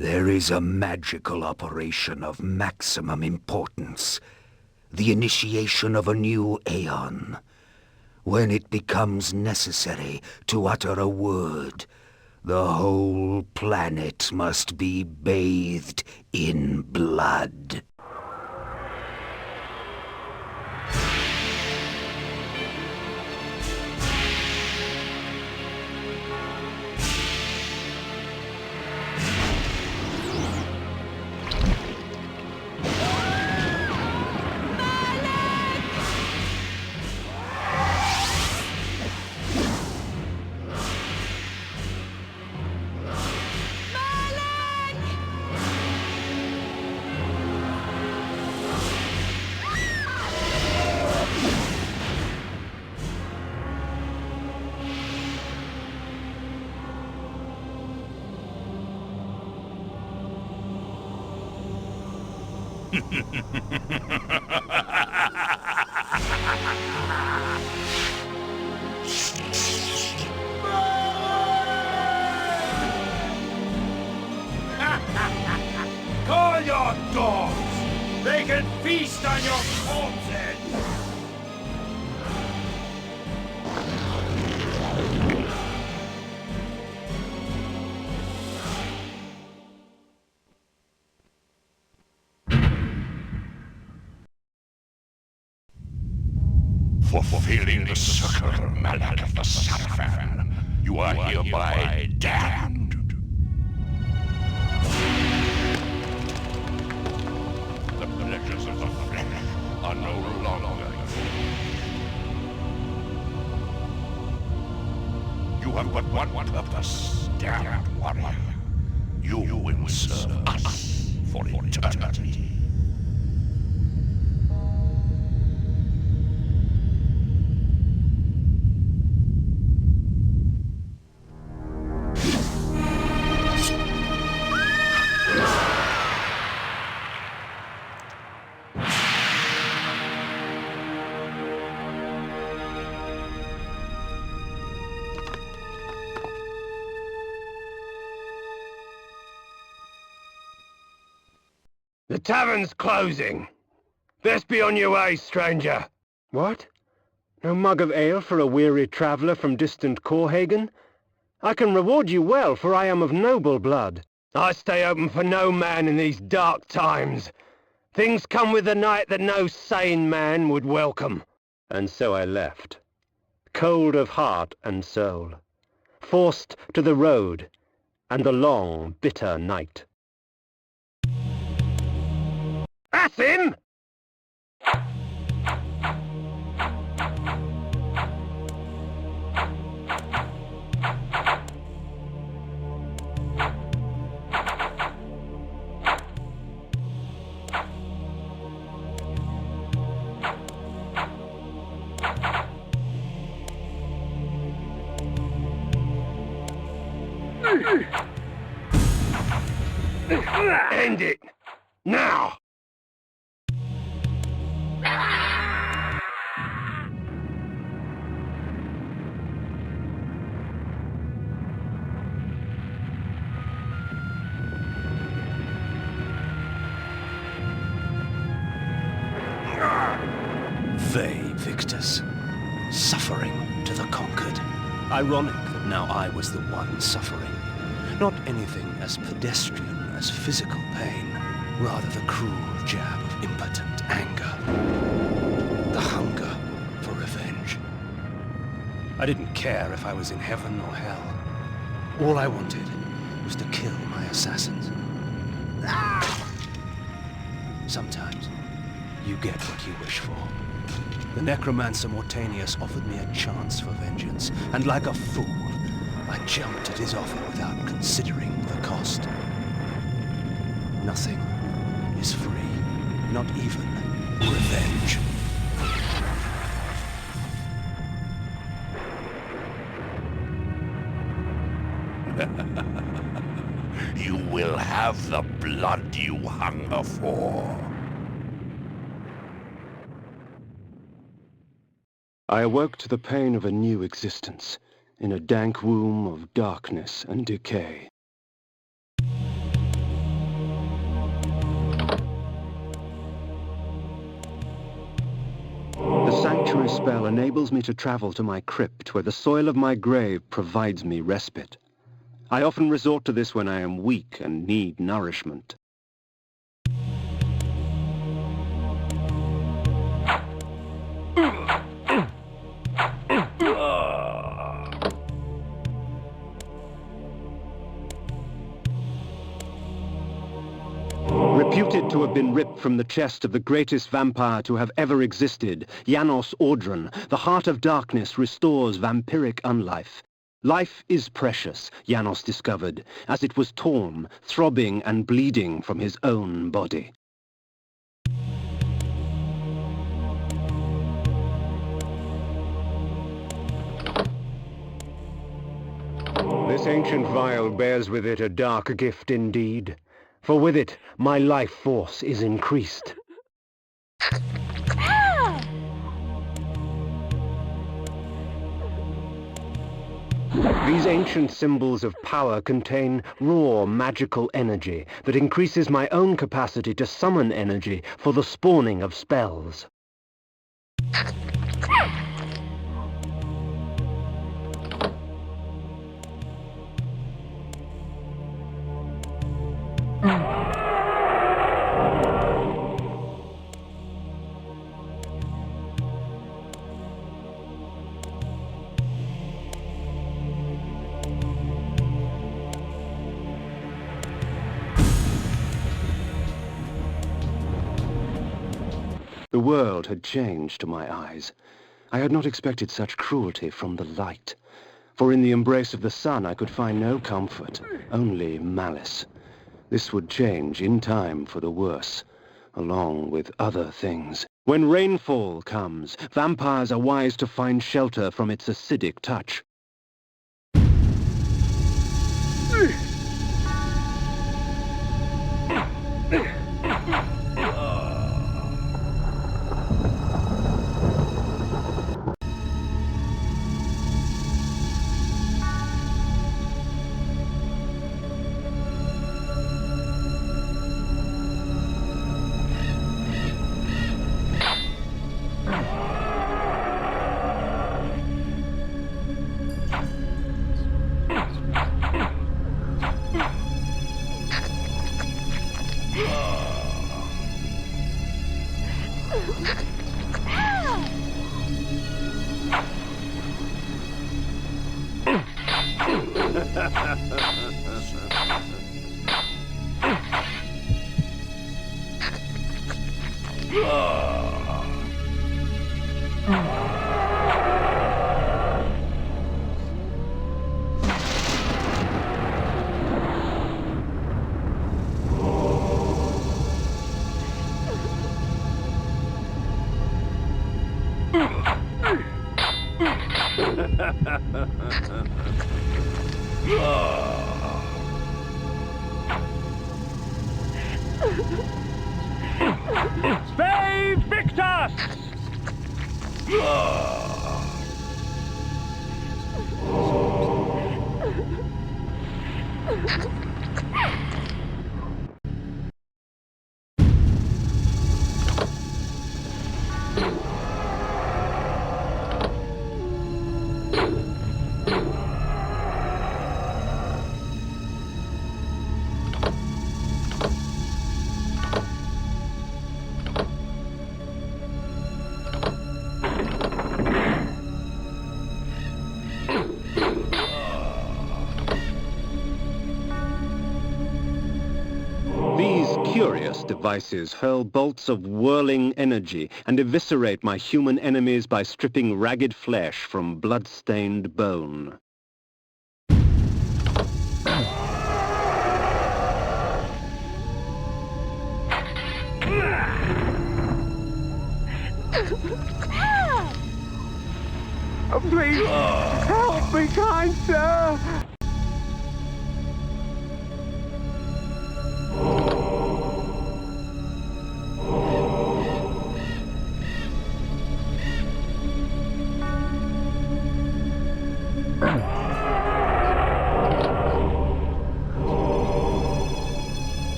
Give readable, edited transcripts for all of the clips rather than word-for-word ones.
There is a magical operation of maximum importance. The initiation of a new aeon. When it becomes necessary to utter a word, the whole planet must be bathed in blood. Call your dogs! They can feast on your corpses! For fulfilling the circular mallet of the Satphel, you are hereby damned. The pleasures of the flesh are no longer yours. You have but one purpose, damned warrior. You will serve us for eternity. The tavern's closing. Best be on your way, stranger. What? No mug of ale for a weary traveller from distant Corhagen? I can reward you well, for I am of noble blood. I stay open for no man in these dark times. Things come with the night that no sane man would welcome. And so I left, cold of heart and soul, forced to the road and the long, bitter night. That's him! End it! Now! They, Victus. Suffering to the conquered. Ironic that now I was the one suffering. Not anything as pedestrian as physical pain, rather the cruel jab of impotent anger. The hunger for revenge. I didn't care if I was in heaven or hell. All I wanted was to kill my assassins. Sometimes you get what you wish for. The necromancer Mortanius offered me a chance for vengeance, and like a fool, I jumped at his offer without considering the cost. Nothing is free, not even revenge. You will have the blood you hunger for. I awoke to the pain of a new existence, in a dank womb of darkness and decay. Sanctuary spell enables me to travel to my crypt, where the soil of my grave provides me respite. I often resort to this when I am weak and need nourishment. Reputed to have been ripped from the chest of the greatest vampire to have ever existed, Janos Audron, the heart of darkness restores vampiric unlife. Life is precious, Janos discovered, as it was torn, throbbing and bleeding from his own body. This ancient vial bears with it a dark gift indeed, for with it my life force is increased. These ancient symbols of power contain raw magical energy that increases my own capacity to summon energy for the spawning of spells. The world had changed to my eyes. I had not expected such cruelty from the light. For in the embrace of the sun I could find no comfort, only malice. This would change in time for the worse, along with other things. When rainfall comes, vampires are wise to find shelter from its acidic touch. Stay Victus! Curious devices hurl bolts of whirling energy and eviscerate my human enemies by stripping ragged flesh from blood-stained bone. Oh, please, help me, kind sir!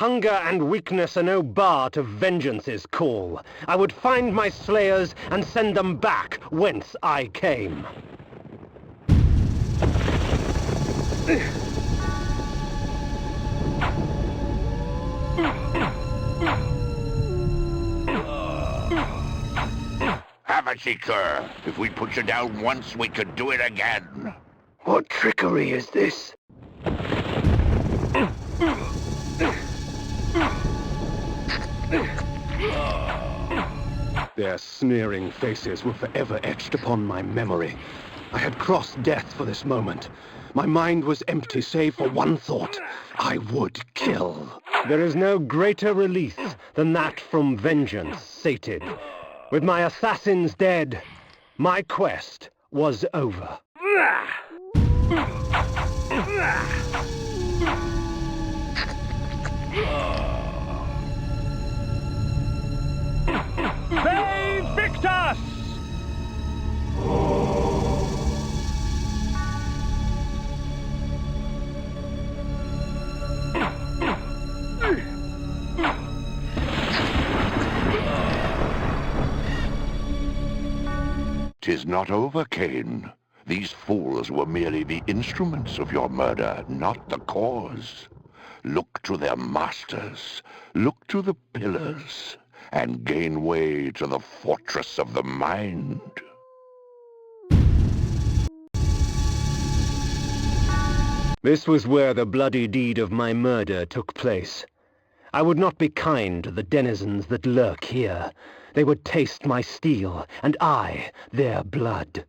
Hunger and weakness are no bar to vengeance's call. I would find my slayers and send them back whence I came. Have a seeker. If we put you down once, we could do it again. What trickery is this? Their sneering faces were forever etched upon my memory. I had crossed death for this moment. My mind was empty save for one thought. I would kill. There is no greater release than that from vengeance sated. With my assassins dead, my quest was over. They Victus! "'Tis not over, Kain. These fools were merely the instruments of your murder, not the cause. Look to their masters, look to the pillars, and gain way to the fortress of the mind." This was where the bloody deed of my murder took place. I would not be kind to the denizens that lurk here. They would taste my steel, and I their blood.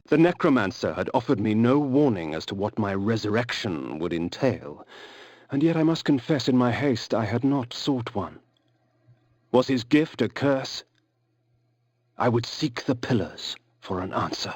The necromancer had offered me no warning as to what my resurrection would entail, and yet I must confess in my haste I had not sought one. Was his gift a curse? I would seek the pillars for an answer.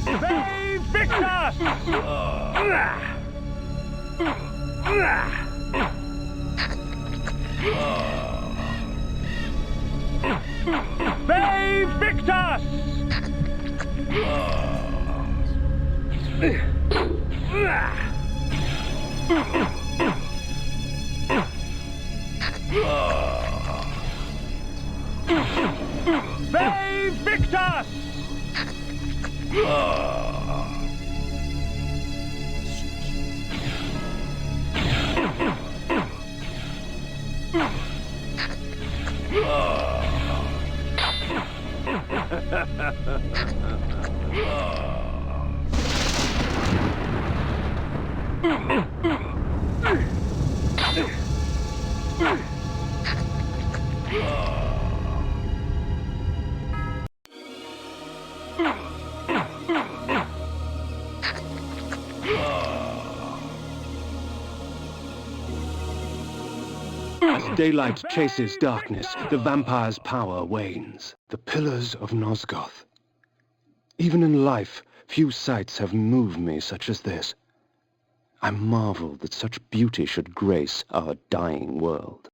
They Victus! They Victus! They Victus! As daylight chases darkness, the vampire's power wanes. The Pillars of Nosgoth. Even in life, few sights have moved me such as this. I marvel that such beauty should grace our dying world.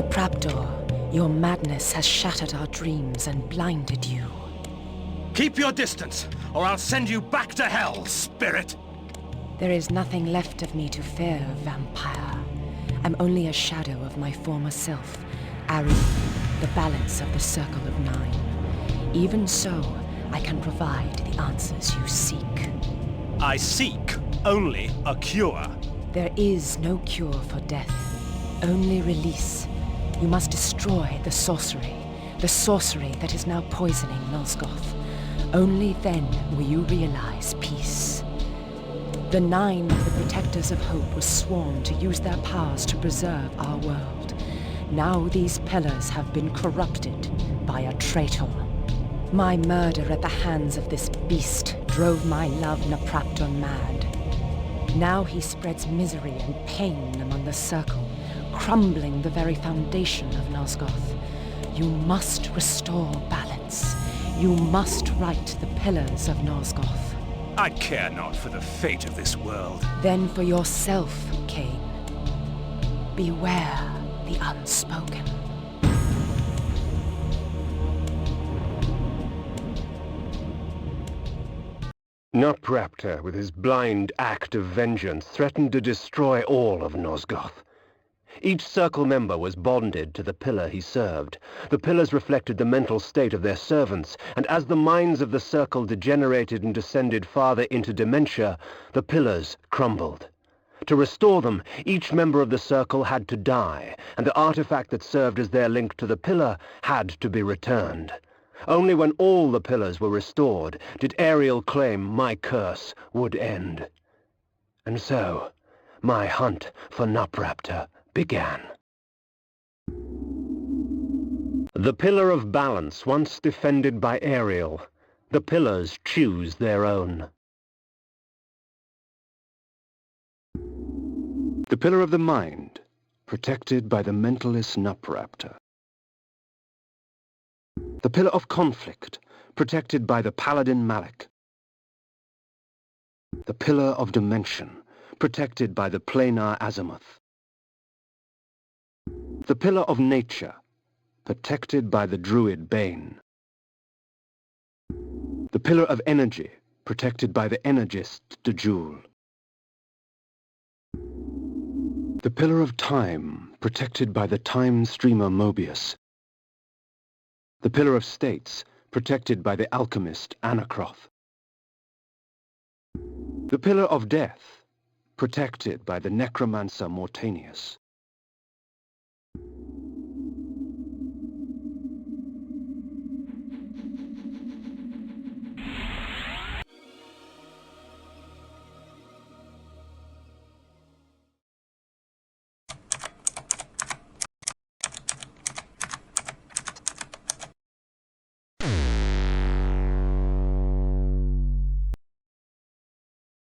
Nopraptor, your madness has shattered our dreams and blinded you. Keep your distance, or I'll send you back to hell, spirit! There is nothing left of me to fear, vampire. I'm only a shadow of my former self, Ariel, the balance of the Circle of Nine. Even so, I can provide the answers you seek. I seek only a cure. There is no cure for death, only release. You must destroy the sorcery that is now poisoning Nosgoth. Only then will you realize peace. The Nine of the Protectors of Hope were sworn to use their powers to preserve our world. Now these pillars have been corrupted by a traitor. My murder at the hands of this beast drove my love Nopraptor mad. Now he spreads misery and pain among the Circle, crumbling the very foundation of Nosgoth. You must restore balance. You must right the Pillars of Nosgoth. I care not for the fate of this world. Then for yourself, Kain. Beware the unspoken. Nopraptor, with his blind act of vengeance, threatened to destroy all of Nosgoth. Each Circle member was bonded to the pillar he served. The pillars reflected the mental state of their servants, and as the minds of the Circle degenerated and descended farther into dementia, the pillars crumbled. To restore them, each member of the Circle had to die, and the artifact that served as their link to the pillar had to be returned. Only when all the pillars were restored did Ariel claim my curse would end. And so, my hunt for Nopraptor began. The Pillar of Balance, once defended by Ariel, the pillars choose their own. The Pillar of the Mind, protected by the mentalist Nopraptor. The Pillar of Conflict, protected by the Paladin Malik. The Pillar of Dimension, protected by the Planar Azimuth. The Pillar of Nature, protected by the Druid Bane. The Pillar of Energy, protected by the Energist Dejul. The Pillar of Time, protected by the Time Streamer Mobius. The Pillar of States, protected by the Alchemist Anacroth. The Pillar of Death, protected by the Necromancer Mortanius.